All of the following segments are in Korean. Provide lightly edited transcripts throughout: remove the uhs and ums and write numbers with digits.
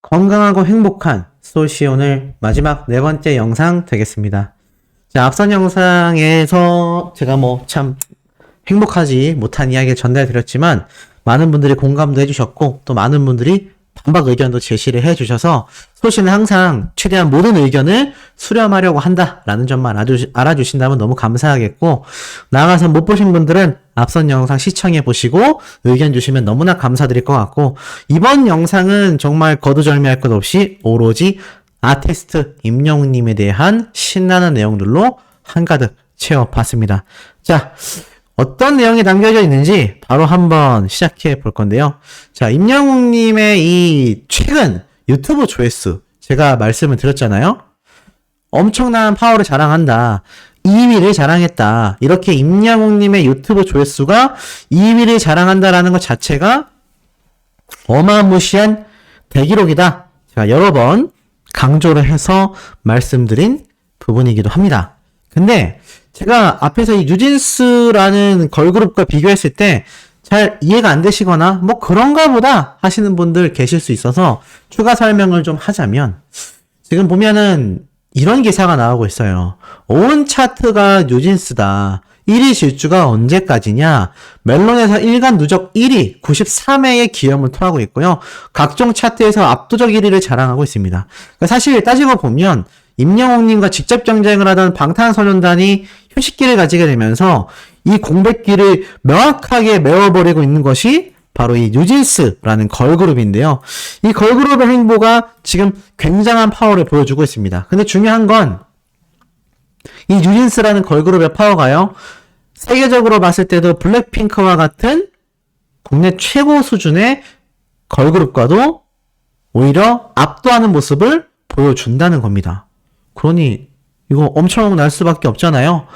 건강하고 행복한 소시 오늘 마지막 네 번째 영상 되겠습니다. 자, 앞선 영상에서 제가 참 행복하지 못한 이야기를 전달드렸지만 많은 분들이 공감도 해주셨고 또 많은 분들이 반박 의견도 제시를 해주셔서 소시는 항상 최대한 모든 의견을 수렴하려고 한다라는 점만 알아주신다면 너무 감사하겠고, 나아가서 못 보신 분들은 앞선 영상 시청해보시고 의견 주시면 너무나 감사드릴 것 같고, 이번 영상은 정말 거두절미할 것 없이 오로지 아티스트 임영웅님에 대한 신나는 내용들로 한가득 채워봤습니다. 자, 어떤 내용이 담겨져 있는지 바로 한번 시작해 볼 건데요. 자, 임영웅님의 이 최근 유튜브 조회수, 제가 말씀을 드렸잖아요. 엄청난 파워를 자랑한다. 2위를 자랑했다. 이렇게 임영웅님의 유튜브 조회수가 2위를 자랑한다라는 것 자체가 어마무시한 대기록이다. 제가 여러 번 강조를 해서 말씀드린 부분이기도 합니다. 근데 제가 앞에서 이 뉴진스라는 걸그룹과 비교했을 때 잘 이해가 안 되시거나 그런가 보다 하시는 분들 계실 수 있어서 추가 설명을 좀 하자면, 지금 보면은 이런 기사가 나오고 있어요. 온 차트가 뉴진스다. 1위 질주가 언제까지냐? 멜론에서 일간 누적 1위 93회의 기염을 토하고 있고요. 각종 차트에서 압도적 1위를 자랑하고 있습니다. 그러니까 사실 따지고 보면 임영웅님과 직접 경쟁을 하던 방탄소년단이 휴식기를 가지게 되면서 이 공백기를 명확하게 메워버리고 있는 것이 바로 이 뉴진스라는 걸그룹인데요. 이 걸그룹의 행보가 지금 굉장한 파워를 보여주고 있습니다. 근데 중요한 건 이 뉴진스라는 걸그룹의 파워가요, 세계적으로 봤을 때도 블랙핑크와 같은 국내 최고 수준의 걸그룹과도 오히려 압도하는 모습을 보여준다는 겁니다. 그러니 이거 엄청날 수밖에 없잖아요.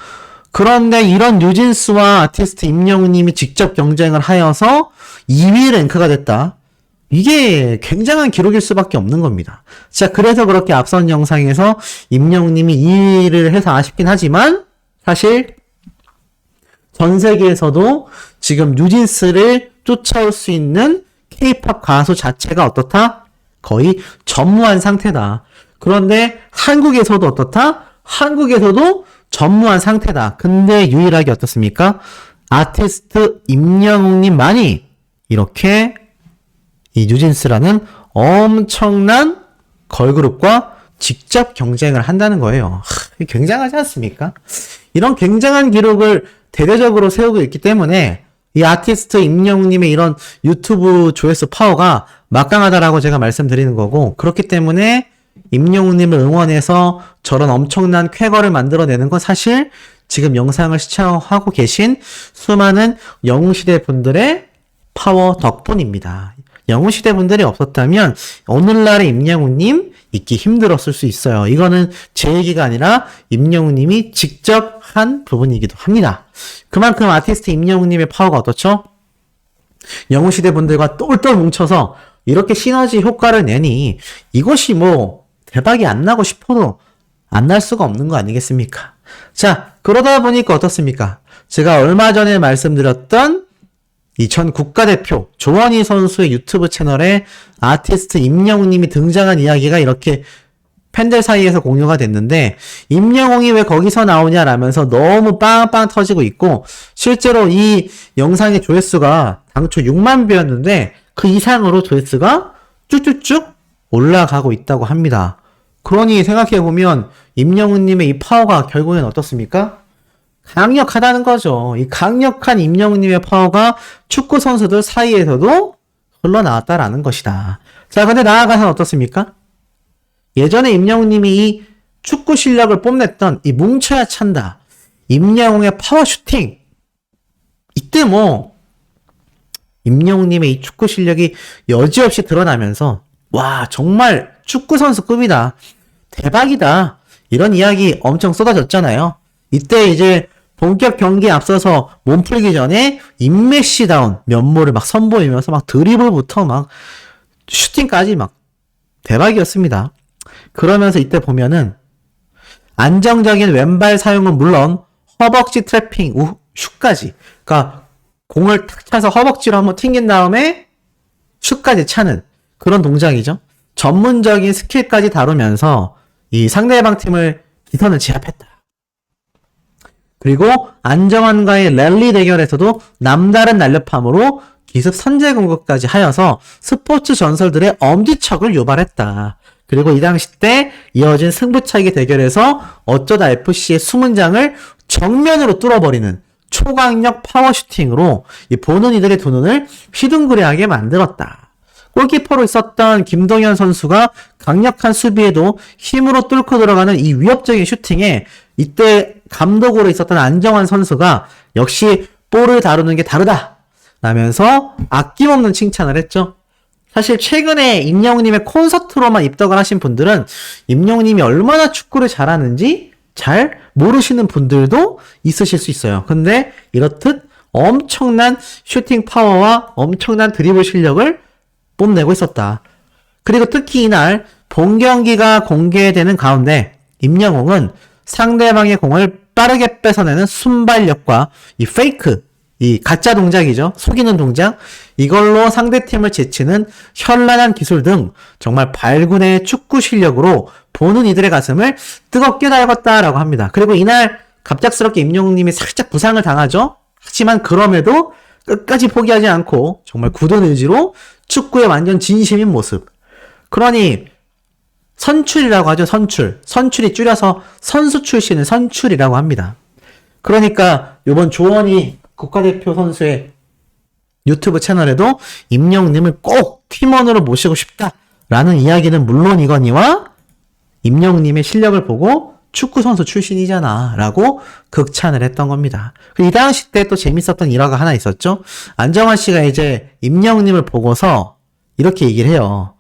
그런데 이런 뉴진스와 아티스트 임영웅님이 직접 경쟁을 하여서 2위 랭크가 됐다. 이게 굉장한 기록일 수밖에 없는 겁니다. 자, 그래서 그렇게 앞선 영상에서 임영웅님이 2위를 해서 아쉽긴 하지만 사실 전 세계에서도 지금 뉴진스를 쫓아올 수 있는 K-팝 가수 자체가 어떻다? 거의 전무한 상태다. 그런데 한국에서도 어떻다? 한국에서도 전무한 상태다. 근데 유일하게 어떻습니까? 아티스트 임영웅님만이 이렇게 이 뉴진스라는 엄청난 걸그룹과 직접 경쟁을 한다는 거예요. 굉장하지 않습니까? 이런 굉장한 기록을 대대적으로 세우고 있기 때문에 이 아티스트 임영웅님의 이런 유튜브 조회수 파워가 막강하다라고 제가 말씀드리는 거고, 그렇기 때문에 임영웅님을 응원해서 저런 엄청난 쾌거를 만들어내는 건 사실 지금 영상을 시청하고 계신 수많은 영웅시대 분들의 파워 덕분입니다. 영웅시대 분들이 없었다면 오늘날의 임영웅님 있기 힘들었을 수 있어요. 이거는 제 얘기가 아니라 임영웅님이 직접 한 부분이기도 합니다. 그만큼 아티스트 임영웅님의 파워가 어떻죠? 영웅시대 분들과 똘똘 뭉쳐서 이렇게 시너지 효과를 내니 이것이 대박이 안 나고 싶어도 안 날 수가 없는 거 아니겠습니까? 자, 그러다 보니까 어떻습니까? 제가 얼마 전에 말씀드렸던 이 전 국가대표 조원희 선수의 유튜브 채널에 아티스트 임영웅님이 등장한 이야기가 이렇게 팬들 사이에서 공유가 됐는데, 임영웅이 왜 거기서 나오냐라면서 너무 빵빵 터지고 있고, 실제로 이 영상의 조회수가 당초 6만 뷰였는데 그 이상으로 조회수가 쭉쭉쭉 올라가고 있다고 합니다. 그러니 생각해보면 임영웅님의 이 파워가 결국엔 어떻습니까? 강력하다는 거죠. 이 강력한 임영웅님의 파워가 축구 선수들 사이에서도 흘러나왔다라는 것이다. 자, 근데 나아가서는 어떻습니까? 예전에 임영웅님이 이 축구 실력을 뽐냈던 이 뭉쳐야 찬다, 임영웅의 파워 슈팅, 이때 임영웅님의 이 축구 실력이 여지없이 드러나면서 와, 정말 축구 선수급이다, 대박이다, 이런 이야기 엄청 쏟아졌잖아요. 이때 이제 본격 경기에 앞서서 몸풀기 전에 인메시다운 면모를 막 선보이면서 막 드리블부터 막 슈팅까지 막 대박이었습니다. 그러면서 이때 보면은 안정적인 왼발 사용은 물론 허벅지 트래핑, 슛까지, 그러니까 공을 탁 차서 허벅지로 한번 튕긴 다음에 슛까지 차는 그런 동작이죠. 전문적인 스킬까지 다루면서 이 상대방 팀을 기선을 제압했다. 그리고 안정환과의 랠리 대결에서도 남다른 날렵함으로 기습 선제 공격까지 하여서 스포츠 전설들의 엄지척을 유발했다. 그리고 이 당시 때 이어진 승부차기 대결에서 어쩌다 FC의 수문장을 정면으로 뚫어버리는 초강력 파워슈팅으로 보는 이들의 두 눈을 휘둥그레하게 만들었다. 골키퍼로 있었던 김동현 선수가 강력한 수비에도 힘으로 뚫고 들어가는 이 위협적인 슈팅에 이때 감독으로 있었던 안정환 선수가 역시 볼을 다루는 게 다르다 라면서 아낌없는 칭찬을 했죠. 사실 최근에 임영웅님의 콘서트로만 입덕을 하신 분들은 임영웅님이 얼마나 축구를 잘하는지 잘 모르시는 분들도 있으실 수 있어요. 근데 이렇듯 엄청난 슈팅 파워와 엄청난 드리블 실력을 뽐내고 있었다. 그리고 특히 이날 본 경기가 공개되는 가운데 임영웅은 상대방의 공을 빠르게 뺏어내는 순발력과 이 페이크, 이 가짜 동작이죠. 속이는 동작. 이걸로 상대팀을 제치는 현란한 기술 등 정말 발군의 축구 실력으로 보는 이들의 가슴을 뜨겁게 달궜다라고 합니다. 그리고 이날 갑작스럽게 임영웅님이 살짝 부상을 당하죠. 하지만 그럼에도 끝까지 포기하지 않고 정말 굳은 의지로 축구에 완전 진심인 모습. 그러니 선출이라고 하죠. 선출이 줄여서 선수 출신을 선출이라고 합니다. 그러니까 이번 조원희 국가대표 선수의 유튜브 채널에도 임영웅님을 꼭 팀원으로 모시고 싶다라는 이야기는 물론이거니와 임영웅님의 실력을 보고 축구 선수 출신이잖아 라고 극찬을 했던 겁니다. 이 당시 때 또 재밌었던 일화가 하나 있었죠. 안정환 씨가 이제 임영웅님을 보고서 이렇게 얘기를 해요.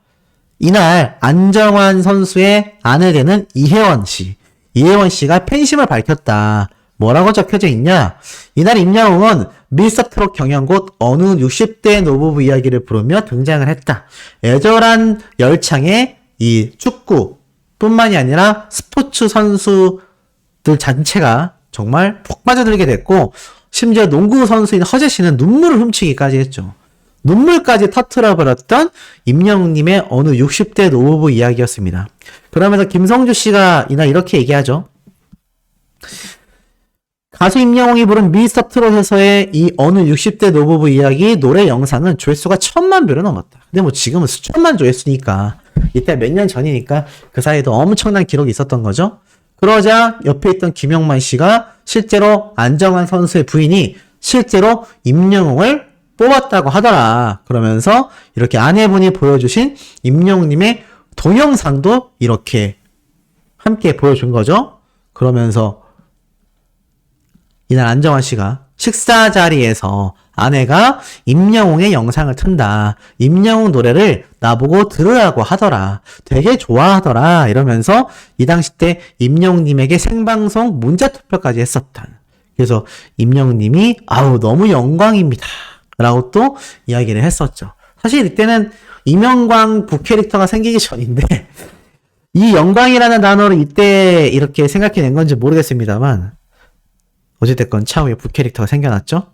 이날 안정환 선수의 아내 되는 이혜원 씨가 팬심을 밝혔다. 뭐라고 적혀져 있냐? 이날 임영웅은 밀서트롯 경연곳 어느 60대 노부부 이야기를 부르며 등장을 했다. 애절한 열창에 이 축구뿐만이 아니라 스포츠 선수들 자체가 정말 푹 빠져들게 됐고 심지어 농구 선수인 허재 씨는 눈물을 훔치기까지 했죠. 눈물까지 터트려버렸던 임영웅님의 어느 60대 노부부 이야기였습니다. 그러면서 김성주 씨가 이날 이렇게 얘기하죠. 가수 임영웅이 부른 미스터 트롯에서의 이 어느 60대 노부부 이야기 노래 영상은 조회수가 1000만 뷰를 넘었다. 근데 뭐 지금은 수천만 조회수니까 이때 몇 년 전이니까 그 사이에도 엄청난 기록이 있었던 거죠. 그러자 옆에 있던 김영만 씨가 실제로 안정환 선수의 부인이 실제로 임영웅을 뽑았다고 하더라. 그러면서 이렇게 아내분이 보여주신 임영웅님의 동영상도 이렇게 함께 보여준 거죠. 그러면서 이날 안정환 씨가 식사 자리에서 아내가 임영웅의 영상을 튼다. 임영웅 노래를 나보고 들으라고 하더라. 되게 좋아하더라. 이러면서 이 당시 때 임영웅님에게 생방송 문자투표까지 했었던. 그래서 임영웅님이 아우 너무 영광입니다. 라고 또 이야기를 했었죠. 사실 이때는 이명광 부캐릭터가 생기기 전인데 이 영광이라는 단어를 이때 이렇게 생각해낸 건지 모르겠습니다만 어찌됐건 차후에 부캐릭터가 생겨났죠.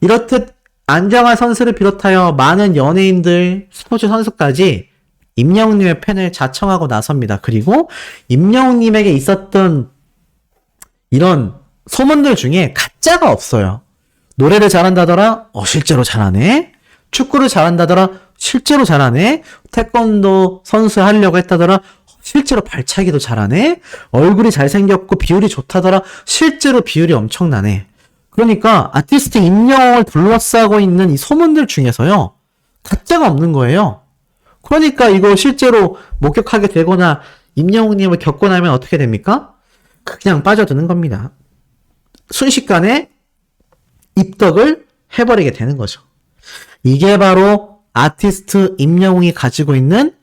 이렇듯 안정환 선수를 비롯하여 많은 연예인들, 스포츠 선수까지 임영웅님의 팬을 자청하고 나섭니다. 그리고 임영웅님에게 있었던 이런 소문들 중에 가짜가 없어요. 노래를 잘한다더라? 실제로 잘하네. 축구를 잘한다더라? 실제로 잘하네. 태권도 선수 하려고 했다더라? 실제로 발차기도 잘하네. 얼굴이 잘생겼고 비율이 좋다더라. 실제로 비율이 엄청나네. 그러니까 아티스트 임영웅을 둘러싸고 있는 이 소문들 중에서요. 가짜가 없는 거예요. 그러니까 이거 실제로 목격하게 되거나 임영웅님을 겪고 나면 어떻게 됩니까? 그냥 빠져드는 겁니다. 순식간에 입덕을 해버리게 되는 거죠. 이게 바로 아티스트 임영웅이 가지고 있는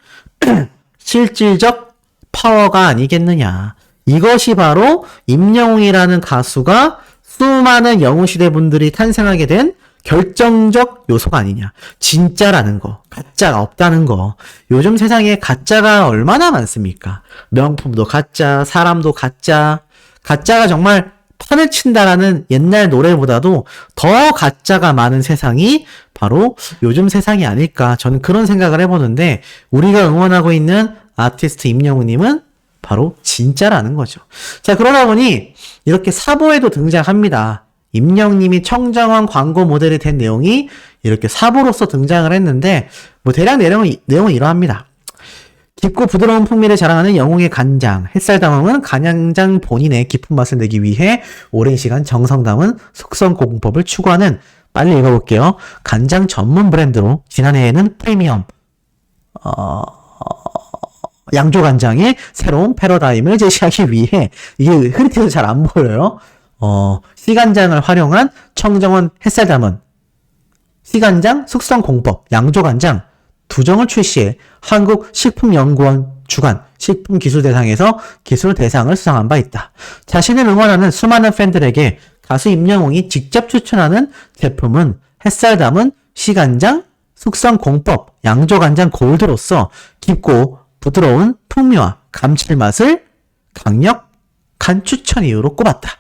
실질적 파워가 아니겠느냐. 이것이 바로 임영웅이라는 가수가 수많은 영웅시대 분들이 탄생하게 된 결정적 요소가 아니냐. 진짜라는 거, 가짜가 없다는 거. 요즘 세상에 가짜가 얼마나 많습니까? 명품도 가짜, 사람도 가짜. 가짜가 정말 판을 친다라는 옛날 노래보다도 더 가짜가 많은 세상이 바로 요즘 세상이 아닐까. 저는 그런 생각을 해보는데, 우리가 응원하고 있는 아티스트 임영웅님은 바로 진짜라는 거죠. 자, 그러다 보니 이렇게 사보에도 등장합니다. 임영웅님이 청정원 광고 모델이 된 내용이 이렇게 사보로서 등장을 했는데, 뭐 대략 내용은 이러합니다. 깊고 부드러운 풍미를 자랑하는 영웅의 간장, 햇살당황은 간장장 본인의 깊은 맛을 내기 위해 오랜 시간 정성 담은 숙성 공법을 추구하는, 빨리 읽어볼게요. 간장 전문 브랜드로 지난해에는 프리미엄 양조 간장의 새로운 패러다임을 제시하기 위해, 이게 흐릿해서 잘 안 보여요. 씨간장을 활용한 청정원 햇살 담은 씨간장 숙성 공법 양조 간장 2종을 출시해 한국식품연구원 주관 식품기술대상에서 기술대상을 수상한 바 있다. 자신을 응원하는 수많은 팬들에게 가수 임영웅이 직접 추천하는 제품은 햇살 담은 씨간장 숙성 공법 양조간장 골드로서 깊고 부드러운 풍미와 감칠맛을 강력한 추천 이유로 꼽았다.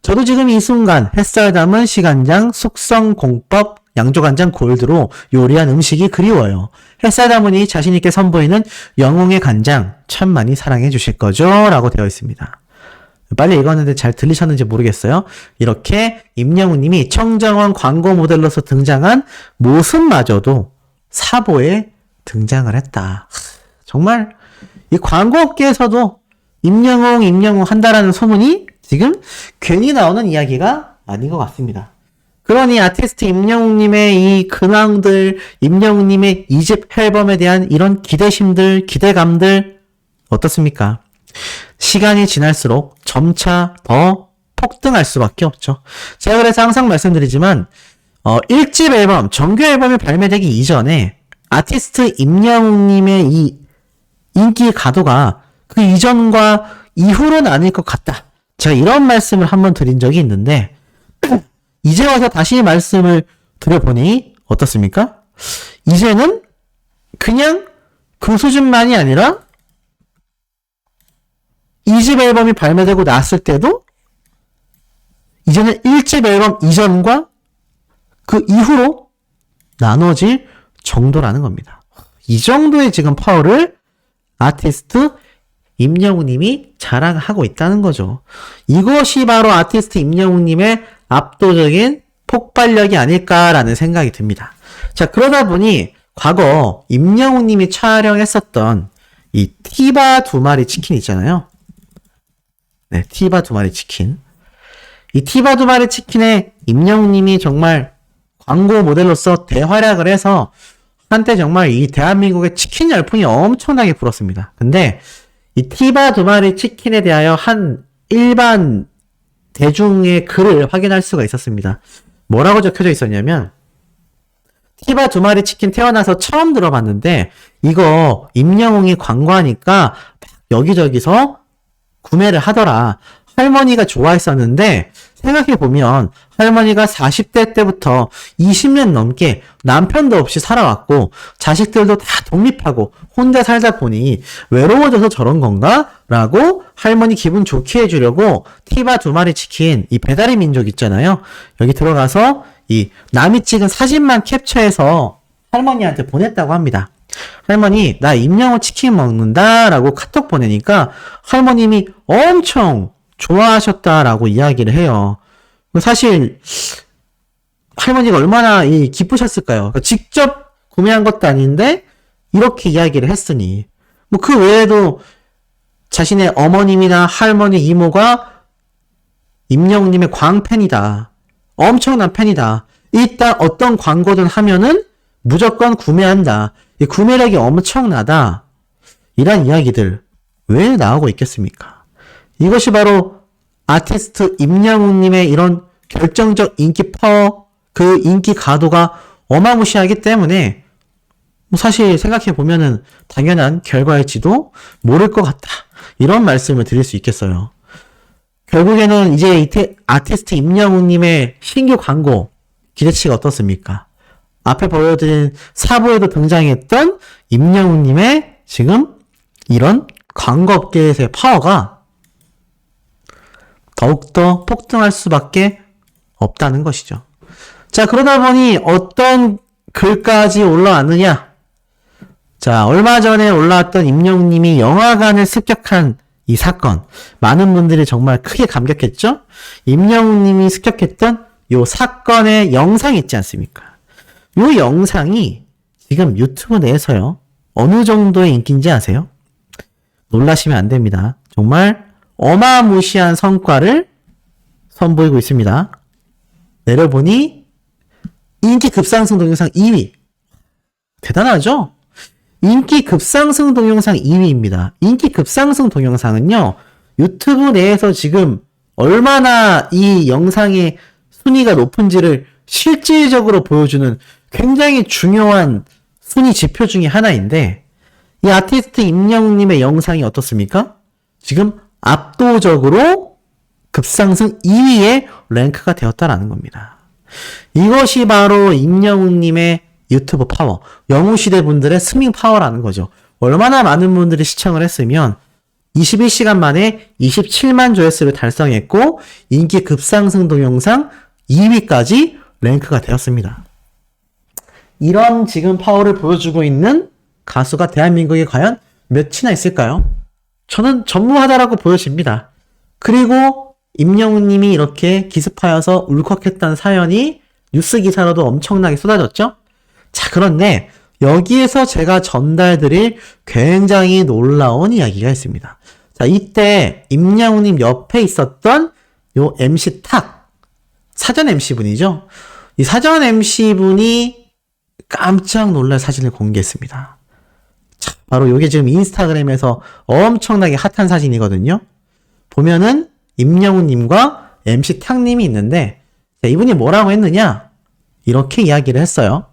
저도 지금 이 순간 햇살 담은 씨간장 숙성 공법 양조간장 골드로 요리한 음식이 그리워요. 햇살 담은이 자신있게 선보이는 영웅의 간장 참 많이 사랑해 주실 거죠? 라고 되어 있습니다. 빨리 읽었는데 잘 들리셨는지 모르겠어요. 이렇게 임영웅님이 청정원 광고 모델로서 등장한 모습마저도 사보에 등장을 했다. 정말 이 광고업계에서도 임영웅 한다라는 소문이 지금 괜히 나오는 이야기가 아닌 것 같습니다. 그러니 아티스트 임영웅님의 이 근황들, 임영웅님의 2집 앨범에 대한 이런 기대심들, 기대감들 어떻습니까? 시간이 지날수록 점차 더 폭등할 수밖에 없죠. 제가 그래서 항상 말씀드리지만 1집 앨범, 정규 앨범이 발매되기 이전에 아티스트 임영웅님의 이 인기 가도가 그 이전과 이후로는 아닐 것 같다. 제가 이런 말씀을 한번 드린 적이 있는데 이제 와서 다시 말씀을 드려보니 어떻습니까? 이제는 그냥 그 수준만이 아니라 2집 앨범이 발매되고 났을 때도 이제는 1집 앨범 이전과 그 이후로 나눠질 정도라는 겁니다. 이 정도의 지금 파워를 아티스트 임영웅님이 자랑하고 있다는 거죠. 이것이 바로 아티스트 임영웅님의 압도적인 폭발력이 아닐까라는 생각이 듭니다. 자, 그러다 보니 과거 임영웅님이 촬영했었던 이 티바 2마리 치킨 있잖아요. 네, 티바 2마리 치킨. 이 티바 2마리 치킨에 임영웅님이 정말 광고 모델로서 대활약을 해서 한때 정말 이 대한민국의 치킨 열풍이 엄청나게 불었습니다. 근데 이 티바 2마리 치킨에 대하여 한 일반 대중의 글을 확인할 수가 있었습니다. 뭐라고 적혀져 있었냐면 티바 2마리 치킨 태어나서 처음 들어봤는데 이거 임영웅이 광고하니까 여기저기서 구매를 하더라. 할머니가 좋아했었는데 생각해보면 할머니가 40대 때부터 20년 넘게 남편도 없이 살아왔고 자식들도 다 독립하고 혼자 살다 보니 외로워져서 저런 건가? 라고 할머니 기분 좋게 해주려고 티바 2마리 치킨 이 배달의 민족 있잖아요. 여기 들어가서 이 남이 찍은 사진만 캡처해서 할머니한테 보냈다고 합니다. 할머니 나 임영웅 치킨 먹는다 라고 카톡 보내니까 할머님이 엄청 좋아하셨다라고 이야기를 해요. 사실 할머니가 얼마나 기쁘셨을까요? 직접 구매한 것도 아닌데 이렇게 이야기를 했으니 뭐 그 외에도 자신의 어머님이나 할머니, 이모가 임영웅님의 광팬이다. 엄청난 팬이다. 일단 어떤 광고든 하면은 무조건 구매한다. 이 구매력이 엄청나다. 이런 이야기들 왜 나오고 있겠습니까? 이것이 바로 아티스트 임영웅님의 이런 결정적 인기 파워, 그 인기 가도가 어마무시하기 때문에 사실 생각해보면은 당연한 결과일지도 모를 것 같다. 이런 말씀을 드릴 수 있겠어요. 결국에는 이제 아티스트 임영웅님의 신규 광고 기대치가 어떻습니까? 앞에 보여드린 사부에도 등장했던 임영웅님의 지금 이런 광고업계에서의 파워가 더욱더 폭등할 수밖에 없다는 것이죠. 자, 그러다 보니 어떤 글까지 올라왔느냐? 자, 얼마 전에 올라왔던 임영웅님이 영화관을 습격한 이 사건. 많은 분들이 정말 크게 감격했죠? 임영웅님이 습격했던 요 사건의 영상이 있지 않습니까? 요 영상이 지금 유튜브 내에서요. 어느 정도의 인기인지 아세요? 놀라시면 안 됩니다. 정말 어마무시한 성과를 선보이고 있습니다. 내려보니 인기 급상승 동영상 2위. 대단하죠? 인기 급상승 동영상 2위입니다. 인기 급상승 동영상은요. 유튜브 내에서 지금 얼마나 이 영상의 순위가 높은지를 실질적으로 보여주는 굉장히 중요한 순위 지표 중에 하나인데 이 아티스트 임영웅님의 영상이 어떻습니까? 지금 압도적으로 급상승 2위에 랭크가 되었다라는 겁니다. 이것이 바로 임영웅님의 유튜브 파워, 영웅시대 분들의 스밍 파워라는 거죠. 얼마나 많은 분들이 시청을 했으면 21시간 만에 27만 조회수를 달성했고 인기 급상승 동영상 2위까지 랭크가 되었습니다. 이런 지금 파워를 보여주고 있는 가수가 대한민국에 과연 몇이나 있을까요? 저는 전무하다라고 보여집니다. 그리고 임영웅님이 이렇게 기습하여서 울컥했던 사연이 뉴스 기사로도 엄청나게 쏟아졌죠? 자, 그런데 여기에서 제가 전달드릴 굉장히 놀라운 이야기가 있습니다. 자, 이때 임영웅님 옆에 있었던 요 MC 탁, 사전 MC분이죠? 이 사전 MC분이 깜짝 놀랄 사진을 공개했습니다. 자, 바로 요게 지금 인스타그램에서 엄청나게 핫한 사진이거든요. 보면은 임영웅님과 MC 탁님이 있는데 자, 이분이 뭐라고 했느냐? 이렇게 이야기를 했어요.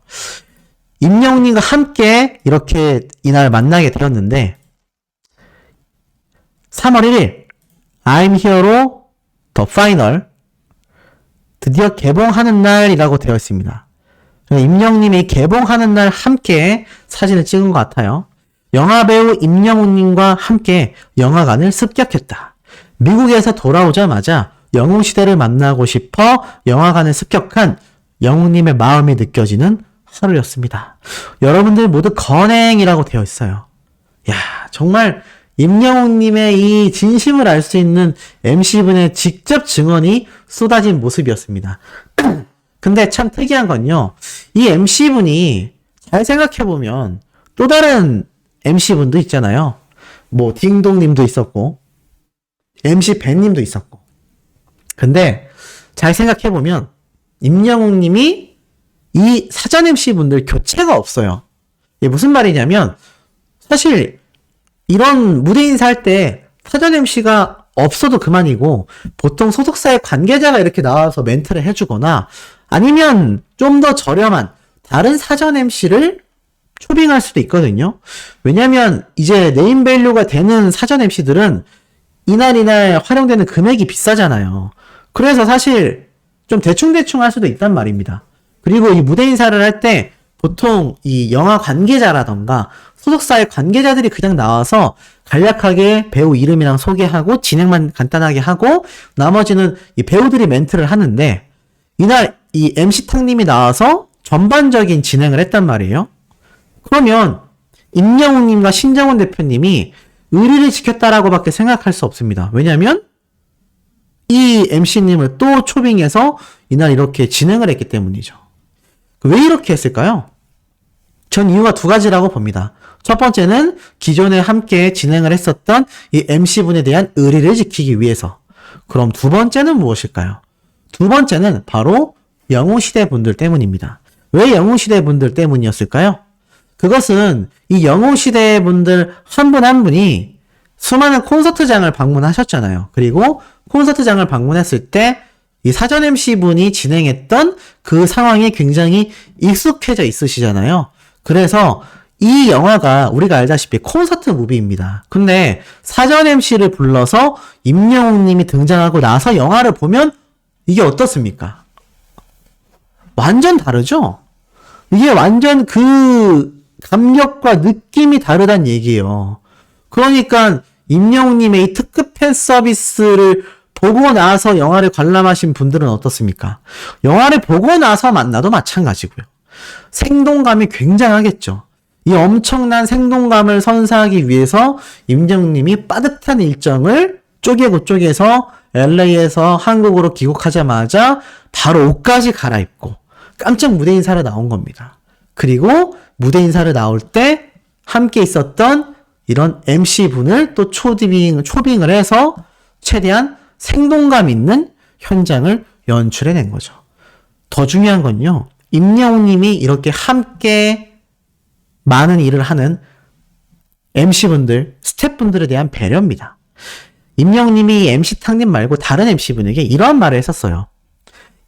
임영웅님과 함께 이렇게 이날 만나게 되었는데 3월 1일 I'm Here로 더 파이널 드디어 개봉하는 날이라고 되어 있습니다. 임영웅님이 개봉하는 날 함께 사진을 찍은 것 같아요. 영화배우 임영웅님과 함께 영화관을 습격했다. 미국에서 돌아오자마자 영웅시대를 만나고 싶어 영화관을 습격한 영웅님의 마음이 느껴지는 하루였습니다. 여러분들 모두 건행이라고 되어 있어요. 야, 정말 임영웅님의 이 진심을 알 수 있는 MC분의 직접 증언이 쏟아진 모습이었습니다. 근데 참 특이한 건요. 이 MC분이 잘 생각해보면 또 다른 MC분도 있잖아요. 뭐 딩동님도 있었고 MC 벤님도 있었고. 근데 잘 생각해보면 임영웅님이 이 사전 MC분들 교체가 없어요. 이게 무슨 말이냐면 사실 이런 무대 인사할 때 사전 MC가 없어도 그만이고 보통 소속사의 관계자가 이렇게 나와서 멘트를 해주거나 아니면 좀 더 저렴한 다른 사전 MC를 초빙할 수도 있거든요. 왜냐면 이제 네임밸류가 되는 사전 MC들은 이날 활용되는 금액이 비싸잖아요. 그래서 사실 좀 대충대충 할 수도 있단 말입니다. 그리고 이 무대 인사를 할 때 보통 이 영화 관계자라던가 소속사의 관계자들이 그냥 나와서 간략하게 배우 이름이랑 소개하고 진행만 간단하게 하고 나머지는 이 배우들이 멘트를 하는데 이날 이 MC 탁님이 나와서 전반적인 진행을 했단 말이에요. 그러면 임영웅님과 신정훈 대표님이 의리를 지켰다라고밖에 생각할 수 없습니다. 왜냐하면 이 MC님을 또 초빙해서 이날 이렇게 진행을 했기 때문이죠. 왜 이렇게 했을까요? 전 이유가 두 가지라고 봅니다. 첫 번째는 기존에 함께 진행을 했었던 이 MC분에 대한 의리를 지키기 위해서. 그럼 두 번째는 무엇일까요? 두 번째는 바로 영웅시대 분들 때문입니다. 왜 영웅시대 분들 때문이었을까요? 그것은 이 영웅시대 분들 한 분 한 분이 수많은 콘서트장을 방문하셨잖아요. 그리고 콘서트장을 방문했을 때 이 사전 MC분이 진행했던 그 상황에 굉장히 익숙해져 있으시잖아요. 그래서 이 영화가 우리가 알다시피 콘서트 무비입니다. 근데 사전 MC를 불러서 임영웅님이 등장하고 나서 영화를 보면 이게 어떻습니까? 완전 다르죠? 이게 완전 그 감격과 느낌이 다르단 얘기예요. 그러니까 임영웅님의 이 특급 팬 서비스를 보고 나서 영화를 관람하신 분들은 어떻습니까? 영화를 보고 나서 만나도 마찬가지고요. 생동감이 굉장하겠죠. 이 엄청난 생동감을 선사하기 위해서 임영웅님이 빠듯한 일정을 쪼개서 LA에서 한국으로 귀국하자마자 바로 옷까지 갈아입고 깜짝 무대 인사를 나온 겁니다. 그리고 무대 인사를 나올 때 함께 있었던 이런 MC분을 또 초빙을 해서 최대한 생동감 있는 현장을 연출해낸 거죠. 더 중요한 건요. 임영웅님이 이렇게 함께 많은 일을 하는 MC분들, 스태프분들에 대한 배려입니다. 임영웅님이 MC 탕님 말고 다른 MC분에게 이런 말을 했었어요.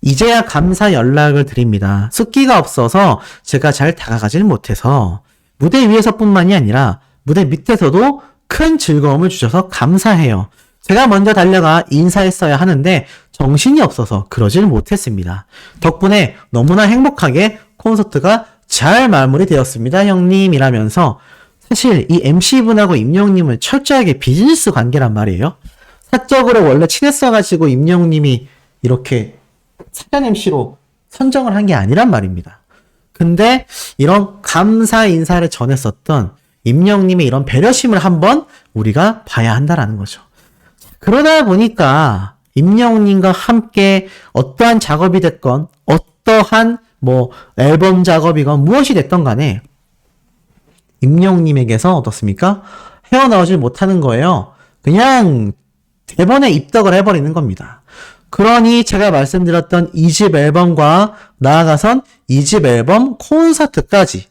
이제야 감사 연락을 드립니다. 숫기가 없어서 제가 잘 다가가질 못해서 무대 위에서뿐만이 아니라 무대 밑에서도 큰 즐거움을 주셔서 감사해요. 제가 먼저 달려가 인사했어야 하는데 정신이 없어서 그러질 못했습니다. 덕분에 너무나 행복하게 콘서트가 잘 마무리되었습니다, 형님. 이라면서 사실 이 MC분하고 임영웅님은 철저하게 비즈니스 관계란 말이에요. 사적으로 원래 친했어가지고 임영웅님이 이렇게 사전 MC로 선정을 한 게 아니란 말입니다. 근데 이런 감사 인사를 전했었던 임영웅님의 이런 배려심을 한번 우리가 봐야 한다라는 거죠. 그러다 보니까 임영웅님과 함께 어떠한 작업이 됐건 어떠한 앨범 작업이건 무엇이 됐던 간에 임영웅님에게서 어떻습니까? 헤어나오질 못하는 거예요. 그냥 대번에 입덕을 해버리는 겁니다. 그러니 제가 말씀드렸던 2집 앨범과 나아가선 2집 앨범 콘서트까지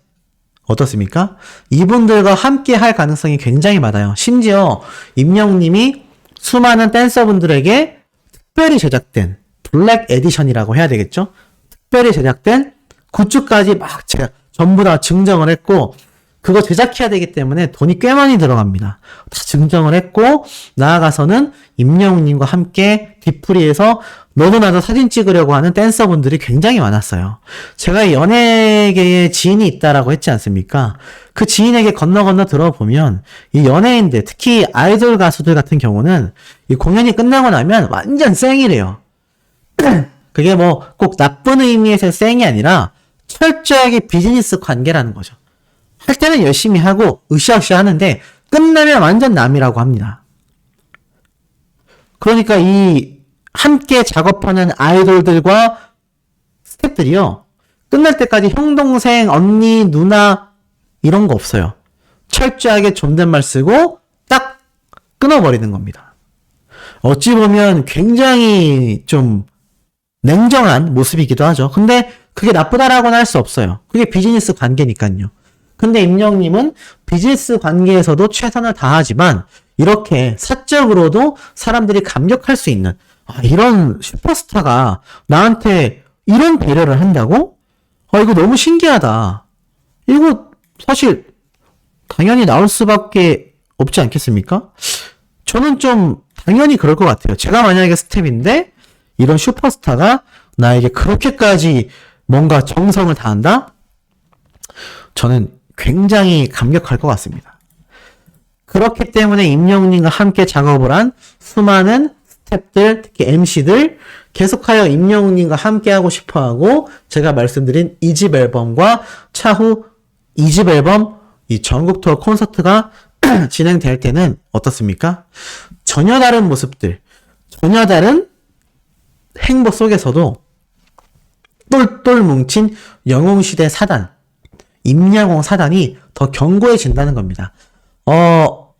어떻습니까? 이분들과 함께 할 가능성이 굉장히 많아요. 심지어 임영웅님이 수많은 댄서분들에게 특별히 제작된 블랙 에디션이라고 해야 되겠죠? 특별히 제작된 굿즈까지 막 제가 전부 다 증정을 했고 그거 제작해야 되기 때문에 돈이 꽤 많이 들어갑니다. 다 증정을 했고 나아가서는 임영웅님과 함께 뒤풀이에서 너도 나도 사진 찍으려고 하는 댄서분들이 굉장히 많았어요. 제가 연예계에 지인이 있다라고 했지 않습니까? 그 지인에게 건너 들어보면 이 연예인들 특히 아이돌 가수들 같은 경우는 이 공연이 끝나고 나면 완전 쌩이래요. 그게 꼭 나쁜 의미에서의 쌩이 아니라 철저하게 비즈니스 관계라는 거죠. 할 때는 열심히 하고 으쌰으쌰 하는데 끝나면 완전 남이라고 합니다. 그러니까 이 함께 작업하는 아이돌들과 스태프들이요. 끝날 때까지 형, 동생, 언니, 누나 이런 거 없어요. 철저하게 존댓말 쓰고 딱 끊어버리는 겁니다. 어찌 보면 굉장히 좀 냉정한 모습이기도 하죠. 근데 그게 나쁘다라고는 할 수 없어요. 그게 비즈니스 관계니까요. 근데 임영웅님은 비즈니스 관계에서도 최선을 다하지만 이렇게 사적으로도 사람들이 감격할 수 있는 이런 슈퍼스타가 나한테 이런 배려를 한다고? 이거 너무 신기하다. 이거 사실 당연히 나올 수밖에 없지 않겠습니까? 저는 좀 당연히 그럴 것 같아요. 제가 만약에 스텝인데 이런 슈퍼스타가 나에게 그렇게까지 뭔가 정성을 다한다? 저는 굉장히 감격할 것 같습니다. 그렇기 때문에 임영웅님과 함께 작업을 한 수많은 스태프들, 특히 MC들 계속하여 임영웅님과 함께 하고 싶어하고 제가 말씀드린 2집 앨범과 차후 2집 앨범 이 전국 투어 콘서트가 진행될 때는 어떻습니까? 전혀 다른 모습들, 전혀 다른 행보 속에서도 똘똘 뭉친 영웅시대 사단, 임영웅 사단이 더 견고해진다는 겁니다.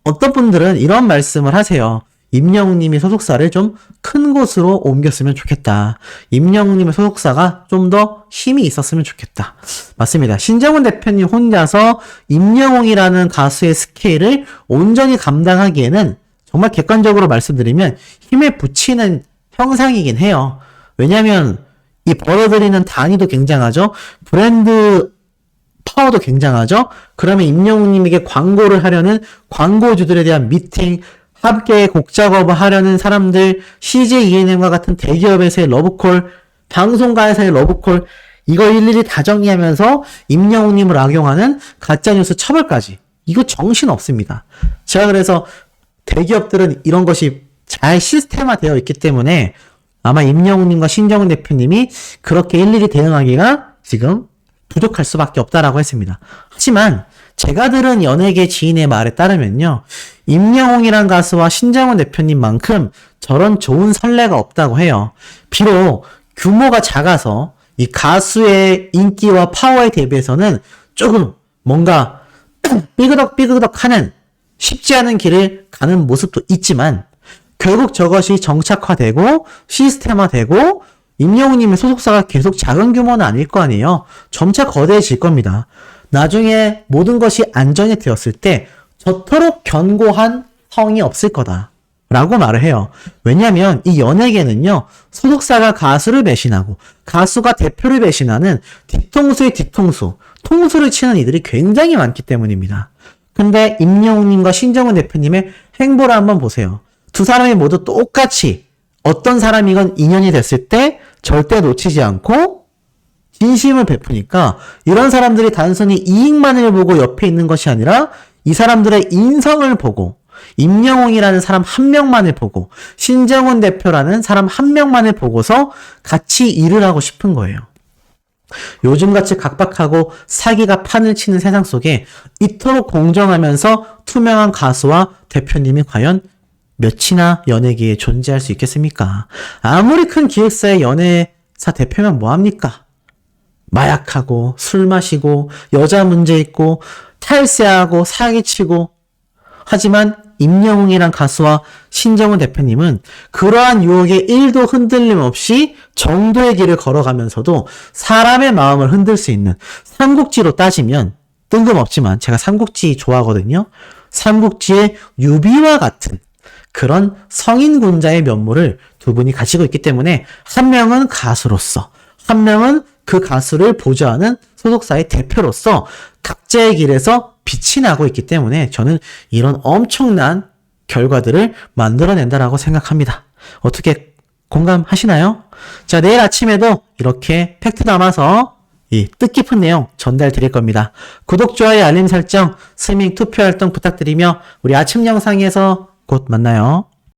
어떤 분들은 이런 말씀을 하세요. 임영웅님이 소속사를 좀 큰 곳으로 옮겼으면 좋겠다. 임영웅님의 소속사가 좀 더 힘이 있었으면 좋겠다. 맞습니다. 신정훈 대표님 혼자서 임영웅이라는 가수의 스케일을 온전히 감당하기에는 정말 객관적으로 말씀드리면 힘에 부치는 형상이긴 해요. 왜냐하면 이 벌어들이는 단위도 굉장하죠. 브랜드 파워도 굉장하죠. 그러면 임영웅님에게 광고를 하려는 광고주들에 대한 미팅, 함께 곡 작업을 하려는 사람들, CJ ENM과 같은 대기업에서의 러브콜, 방송가에서의 러브콜, 이걸 일일이 다 정리하면서 임영웅님을 악용하는 가짜뉴스 처벌까지. 이거 정신 없습니다. 제가 그래서 대기업들은 이런 것이 잘 시스템화되어 있기 때문에 아마 임영웅님과 신정훈 대표님이 그렇게 일일이 대응하기가 지금 부족할 수밖에 없다라고 했습니다. 하지만 제가 들은 연예계 지인의 말에 따르면요. 임영웅이란 가수와 신정훈 대표님만큼 저런 좋은 선례가 없다고 해요. 비록 규모가 작아서 이 가수의 인기와 파워에 대비해서는 조금 뭔가 삐그덕삐그덕 하는 쉽지 않은 길을 가는 모습도 있지만 결국 저것이 정착화되고 시스템화되고 임영웅님의 소속사가 계속 작은 규모는 아닐 거 아니에요. 점차 거대해질 겁니다. 나중에 모든 것이 안정이 되었을 때 저토록 견고한 성이 없을 거다 라고 말을 해요. 왜냐하면 이 연예계는요. 소속사가 가수를 배신하고 가수가 대표를 배신하는 뒤통수의 뒤통수, 통수를 치는 이들이 굉장히 많기 때문입니다. 근데 임영웅님과 신정훈 대표님의 행보를 한번 보세요. 두 사람이 모두 똑같이 어떤 사람이건 인연이 됐을 때 절대 놓치지 않고 진심을 베푸니까 이런 사람들이 단순히 이익만을 보고 옆에 있는 것이 아니라 이 사람들의 인성을 보고 임영웅이라는 사람 한 명만을 보고 신정훈 대표라는 사람 한 명만을 보고서 같이 일을 하고 싶은 거예요. 요즘같이 각박하고 사기가 판을 치는 세상 속에 이토록 공정하면서 투명한 가수와 대표님이 과연 몇이나 연예계에 존재할 수 있겠습니까? 아무리 큰 기획사의 연예사 대표면 뭐합니까? 마약하고 술 마시고 여자 문제 있고 탈세하고 사기치고 하지만 임영웅이란 가수와 신정훈 대표님은 그러한 유혹에 1도 흔들림 없이 정도의 길을 걸어가면서도 사람의 마음을 흔들 수 있는 삼국지로 따지면 뜬금없지만 제가 삼국지 좋아하거든요. 삼국지의 유비와 같은 그런 성인군자의 면모를 두 분이 가지고 있기 때문에 한 명은 가수로서 한 명은 그 가수를 보좌하는 소속사의 대표로서 각자의 길에서 빛이 나고 있기 때문에 저는 이런 엄청난 결과들을 만들어낸다라고 생각합니다. 어떻게 공감하시나요? 자, 내일 아침에도 이렇게 팩트 담아서 이 뜻깊은 내용 전달 드릴 겁니다. 구독, 좋아요, 알림 설정, 스밍 투표 활동 부탁드리며 우리 아침 영상에서 곧 만나요.